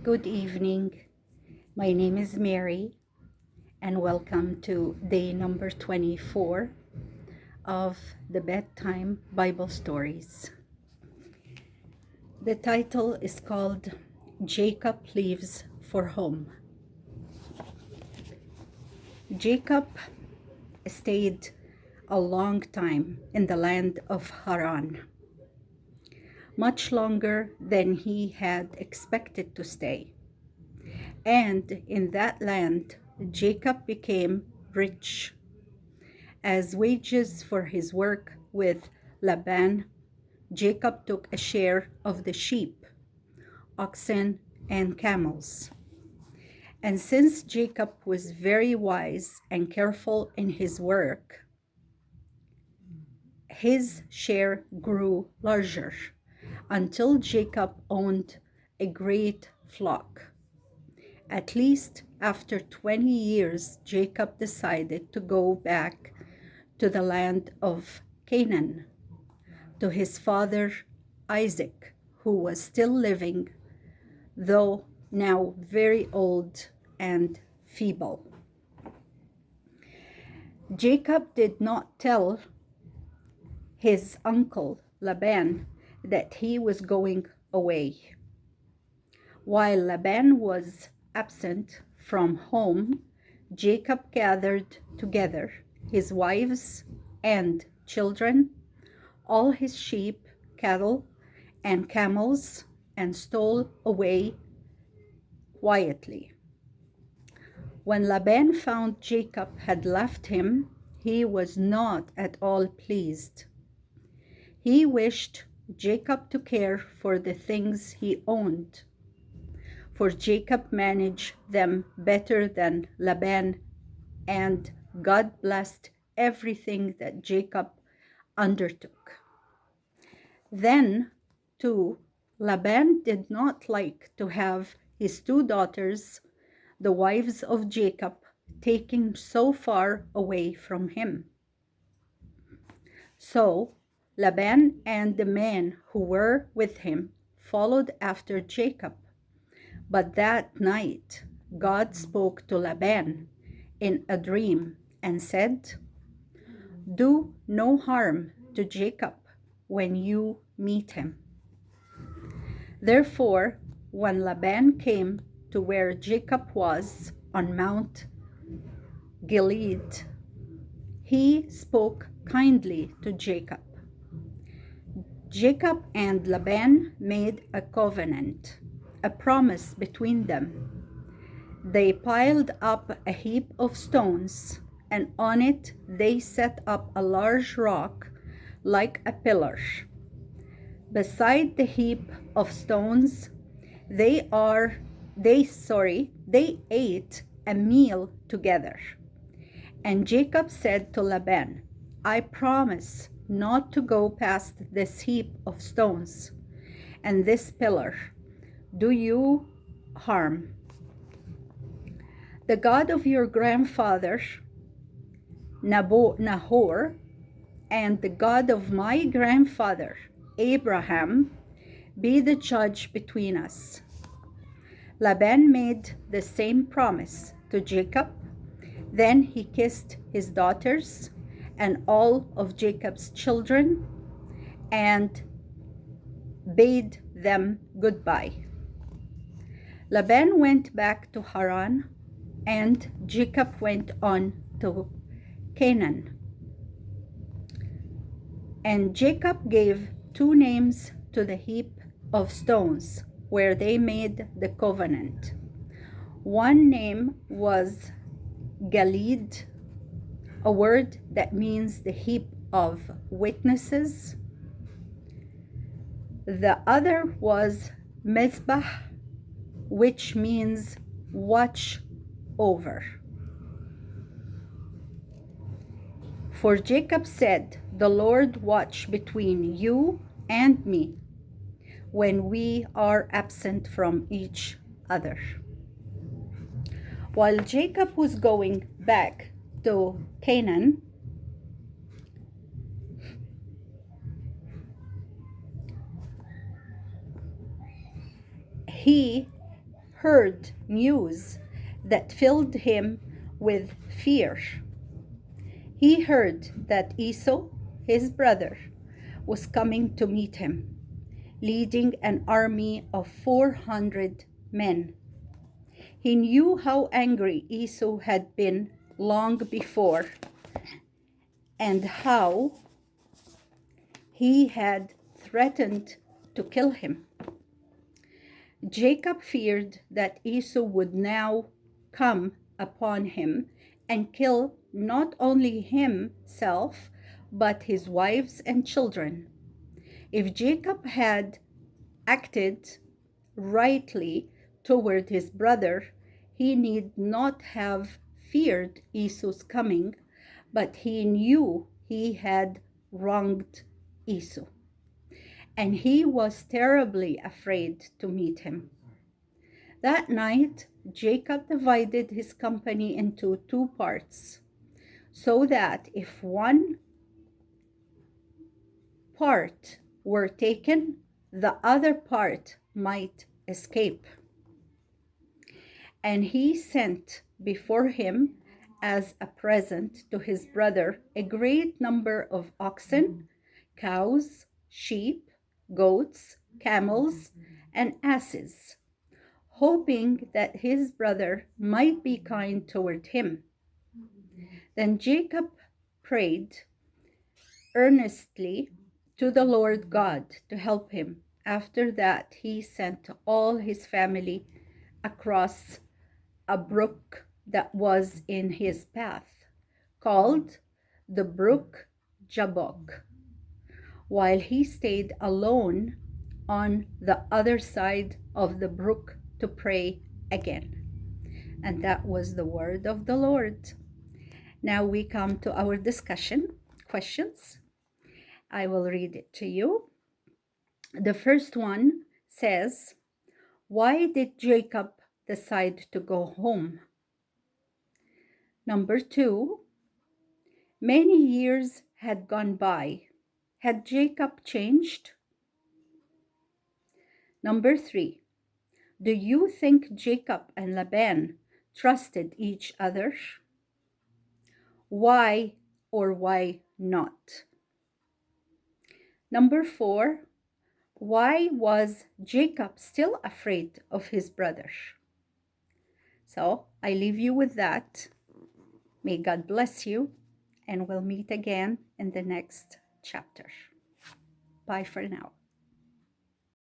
Good evening. My name is Mary, and welcome to day number 24 of the Bedtime Bible Stories. The title is called Jacob Leaves for Home. Jacob stayed a long time in the land of Haran, much longer than he had expected to stay. And in that land, Jacob became rich. As wages for his work with Laban, Jacob took a share of the sheep, oxen, and camels. And since Jacob was very wise and careful in his work, his share grew larger until Jacob owned a great flock. At least after 20 years, Jacob decided to go back to the land of Canaan, to his father Isaac, who was still living, though now very old and feeble. Jacob did not tell his uncle Laban that he was going away. While Laban was absent from home, Jacob gathered together his wives and children, all his sheep, cattle, and camels, and stole away quietly. When Laban found Jacob had left him, he was not at all pleased. He wished Jacob to care for the things he owned, for Jacob managed them better than Laban, and God blessed everything that Jacob undertook. Then, too, Laban did not like to have his two daughters, the wives of Jacob, taken so far away from him. So Laban and the men who were with him followed after Jacob. But that night, God spoke to Laban in a dream and said, "Do no harm to Jacob when you meet him." Therefore, when Laban came to where Jacob was on Mount Gilead, he spoke kindly to Jacob. Jacob and Laban made a covenant, a promise between them. They piled up a heap of stones, and on it they set up a large rock like a pillar. Beside the heap of stones, they ate a meal together. And Jacob said to Laban, "I promise not to go past this heap of stones and this pillar. Do you harm. The God of your grandfather Nahor and the God of my grandfather Abraham be the judge between us." Laban made the same promise to Jacob. Then he kissed his daughters and all of Jacob's children and bade them goodbye. Laban went back to Haran, and Jacob went on to Canaan. And Jacob gave two names to the heap of stones where they made the covenant. One name was Gilead, a word that means the heap of witnesses. The other was Mizpah, which means watch over. For Jacob said, "The Lord watch between you and me when we are absent from each other." While Jacob was going back to Canaan, he heard news that filled him with fear. He heard that Esau, his brother, was coming to meet him, leading an army of 400 men. He knew how angry Esau had been long before and how he had threatened to kill him. Jacob feared that Esau would now come upon him and kill not only himself, but his wives and children. If Jacob had acted rightly toward his brother, he need not have feared Esau's coming, but he knew he had wronged Esau, and he was terribly afraid to meet him. That night, Jacob divided his company into 2 parts, so that if one part were taken, the other part might escape. And he sent before him as a present to his brother a great number of oxen, cows, sheep, goats, camels, and asses, hoping that his brother might be kind toward him. Then Jacob prayed earnestly to the Lord God to help him. After that, he sent all his family across a brook that was in his path, called the brook Jabbok, while he stayed alone on the other side of the brook to pray again. And that was the word of the Lord. Now we come to our discussion questions. I will read it to you. The first one says, why did Jacob decide to go home? Number 2, many years had gone by. Had Jacob changed? Number 3, do you think Jacob and Laban trusted each other? Why or why not? Number 4, why was Jacob still afraid of his brother? So I leave you with that. May God bless you, and we'll meet again in the next chapter. Bye for now.